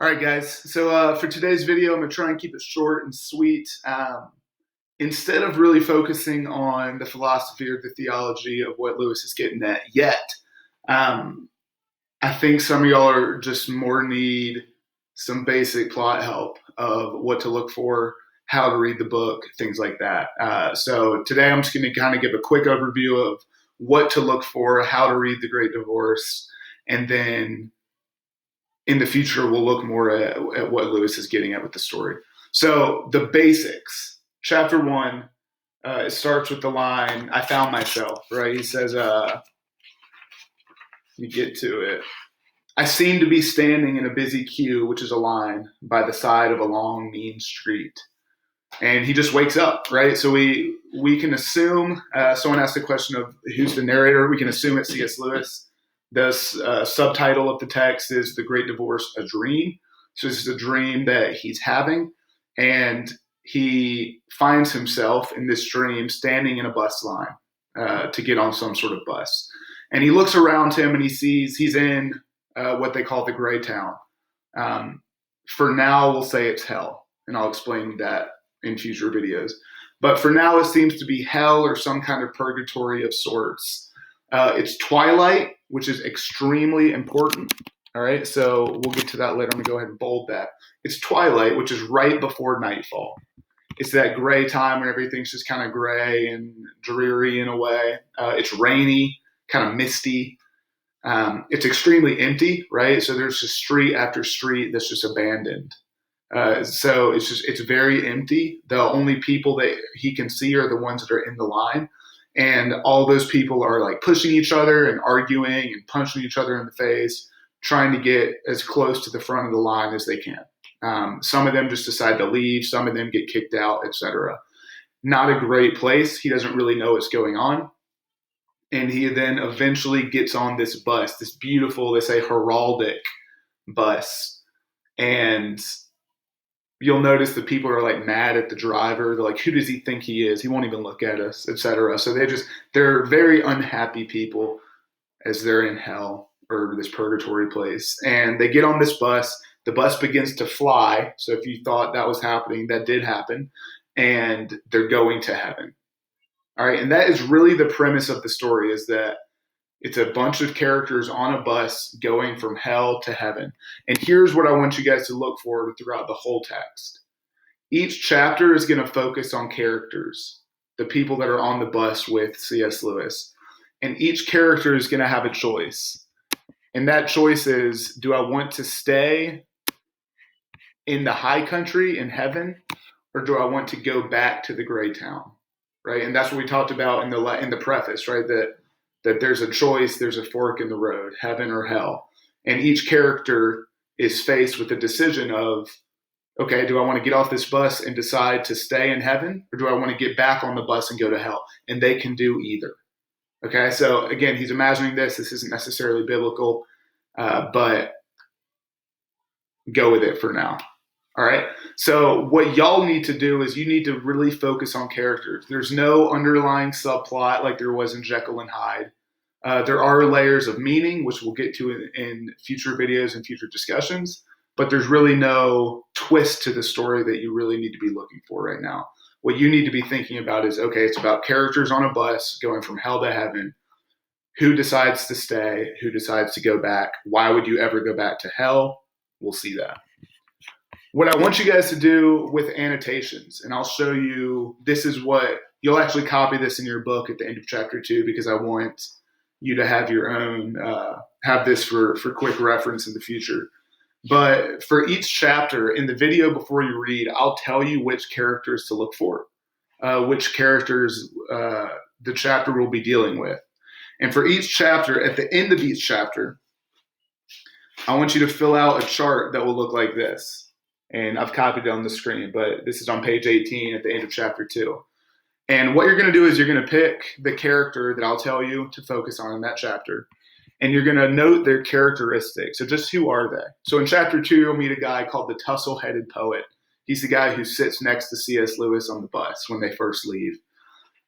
All right, guys. So for today's video, I'm gonna try and keep it short and sweet. Instead of really focusing on the philosophy or the theology of what Lewis is getting at yet, um, I think some of y'all are just more need some basic plot help of what to look for, how to read the book, things like that. So today I'm just going to kind of give a quick overview of what to look for, how to read The Great Divorce, and then in the future we'll look more at what Lewis is getting at with the story. So the basics. Chapter 1, it starts with the line, "I found myself," right? He says, you get to it. "I seem to be standing in a busy queue," which is a line, "by the side of a long, mean street." And he just wakes up, right? So we can assume, someone asked the question of who's the narrator. We can assume it's C.S. Lewis. The subtitle of the text is "The Great Divorce, a Dream." So this is a dream that he's having. And he finds himself in this dream standing in a bus line to get on some sort of bus. And he looks around him and he sees he's in what they call the gray town. For now, we'll say it's hell. And I'll explain that in future videos. But for now, it seems to be hell or some kind of purgatory of sorts. It's twilight, which is extremely important. All right, so we'll get to that later. I'm going to go ahead and bold that. It's twilight, which is right before nightfall. It's that gray time when everything's just kind of gray and dreary in a way. It's rainy, kind of misty. It's extremely empty, right? So there's just street after street that's just abandoned. So it's very empty. The only people that he can see are the ones that are in the line. And all those people are like pushing each other and arguing and punching each other in the face, trying to get as close to the front of the line as they can. Some of them just decide to leave. Some of them get kicked out, etc. Not a great place. He doesn't really know what's going on. And he then eventually gets on this bus, this beautiful, they say heraldic bus. And you'll notice the people are like mad at the driver. They're like, who does he think he is? He won't even look at us, etc. So they're very unhappy people as they're in hell or this purgatory place. And they get on this bus. The bus begins to fly. So if you thought that was happening, that did happen. And they're going to heaven. All right. And that is really the premise of the story, is that it's a bunch of characters on a bus going from hell to heaven. And here's what I want you guys to look for throughout the whole text. Each chapter is going to focus on characters, the people that are on the bus with C.S. Lewis. And each character is going to have a choice. And that choice is, do I want to stay in the high country in heaven, or do I want to go back to the gray town? Right? And that's what we talked about in the preface, right? That there's a choice, there's a fork in the road, heaven or hell. And each character is faced with the decision of, okay, do I want to get off this bus and decide to stay in heaven, or do I want to get back on the bus and go to hell? And they can do either. Okay, so again, he's imagining this. This isn't necessarily biblical, but go with it for now. All right, so what y'all need to do is you need to really focus on characters. There's no underlying subplot like there was in Jekyll and Hyde. There are layers of meaning, which we'll get to in future videos and future discussions, but there's really no twist to the story that you really need to be looking for right now. What you need to be thinking about is, okay, it's about characters on a bus going from hell to heaven. Who decides to stay? Who decides to go back? Why would you ever go back to hell? We'll see that. What I want you guys to do with annotations, and I'll show you, this is what, you'll actually copy this in your book at the end of chapter 2, because I want you to have your own, have this for quick reference in the future. But for each chapter, in the video before you read, I'll tell you which characters to look for, which characters the chapter will be dealing with. And for each chapter, at the end of each chapter, I want you to fill out a chart that will look like this. And I've copied it on the screen, but this is on page 18 at the end of chapter 2. And what you're going to do is you're going to pick the character that I'll tell you to focus on in that chapter. And you're going to note their characteristics. So just who are they? So in chapter 2, you'll meet a guy called the Tussle-Headed Poet. He's the guy who sits next to C.S. Lewis on the bus when they first leave.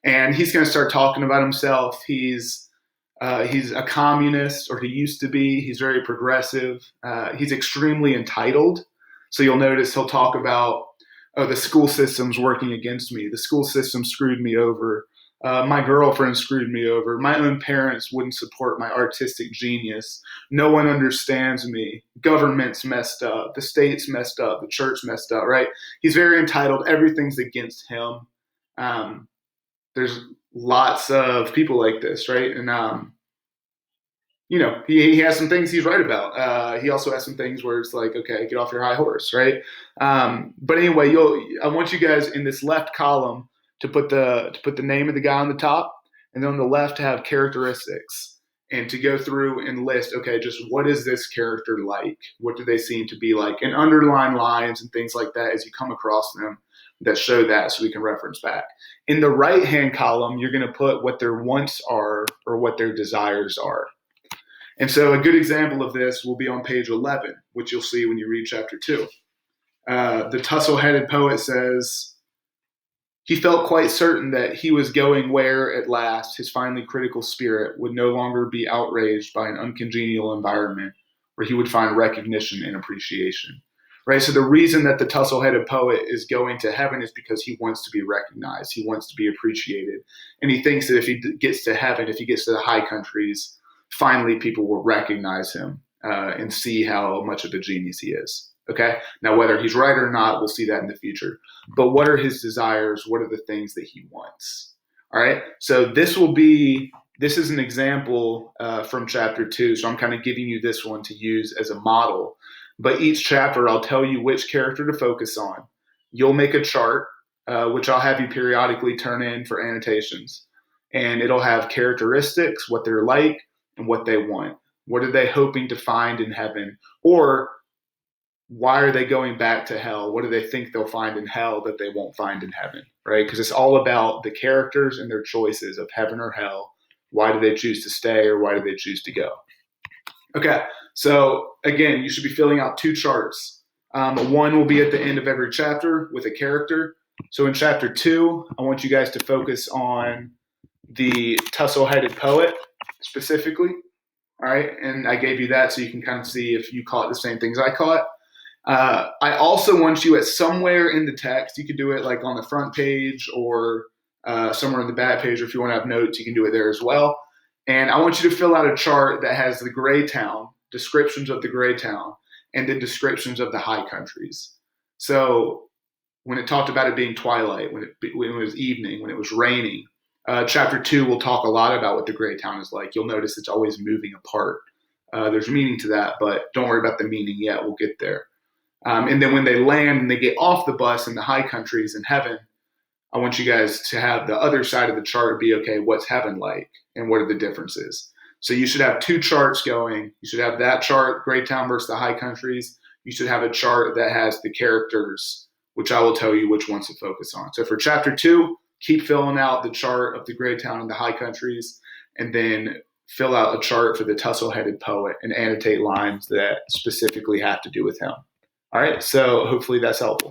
And he's going to start talking about himself. He's He's a communist, or he used to be. He's very progressive. He's extremely entitled. So you'll notice he'll talk about, oh, the school system's working against me. The school system screwed me over. My girlfriend screwed me over. My own parents wouldn't support my artistic genius. No one understands me. Government's messed up. The state's messed up. The church messed up, right? He's very entitled. Everything's against him. There's lots of people like this, right? And he has some things he's right about. He also has some things where it's like, okay, get off your high horse, right? But anyway, I want you guys in this left column to put the name of the guy on the top, and then on the left to have characteristics, and to go through and list, okay, just what is this character like? What do they seem to be like? And underline lines and things like that as you come across them that show that, so we can reference back. In the right-hand column, you're going to put what their wants are or what their desires are. And so a good example of this will be on page 11, which you'll see when you read chapter 2. The tussle-headed poet says, he felt quite certain that he was going where, at last, his finely critical spirit would no longer be outraged by an uncongenial environment where he would find recognition and appreciation. Right? So the reason that the tussle-headed poet is going to heaven is because he wants to be recognized. He wants to be appreciated. And he thinks that if he gets to heaven, if he gets to the high countries, finally people will recognize him and see how much of a genius he is. Okay? Now, whether he's right or not, we'll see that in the future. But what are his desires? What are the things that he wants? All right? So this is an example from chapter 2. So I'm kind of giving you this one to use as a model. But each chapter, I'll tell you which character to focus on. You'll make a chart, which I'll have you periodically turn in for annotations. And it'll have characteristics, what they're like, and what they want. What are they hoping to find in heaven? Or why are they going back to hell? What do they think they'll find in hell that they won't find in heaven, right? Because it's all about the characters and their choices of heaven or hell. Why do they choose to stay, or why do they choose to go? Okay, so again, you should be filling out 2 charts. One will be at the end of every chapter with a character. So in chapter 2, I want you guys to focus on the tussle-headed poet specifically. All right, and I gave you that so you can kind of see if you caught the same things I caught. I also want you at somewhere in the text, you could do it like on the front page or somewhere in the back page, or if you want to have notes, you can do it there as well. And I want you to fill out a chart that has the gray town, descriptions of the gray town, and the descriptions of the high countries. So when it talked about it being twilight, when it was evening, when it was raining, chapter 2 will talk a lot about what the gray town is like. You'll notice it's always moving apart. There's meaning to that, but don't worry about the meaning yet. We'll get there. And then when they land and they get off the bus in the high countries in heaven, I want you guys to have the other side of the chart be, okay, what's heaven like and what are the differences? So you should have 2 charts going. You should have that chart, Gray Town versus the high countries. You should have a chart that has the characters, which I will tell you which ones to focus on. So for chapter 2, keep filling out the chart of the Gray Town and the high countries, and then fill out a chart for the tussle-headed poet and annotate lines that specifically have to do with him. All right, so hopefully that's helpful.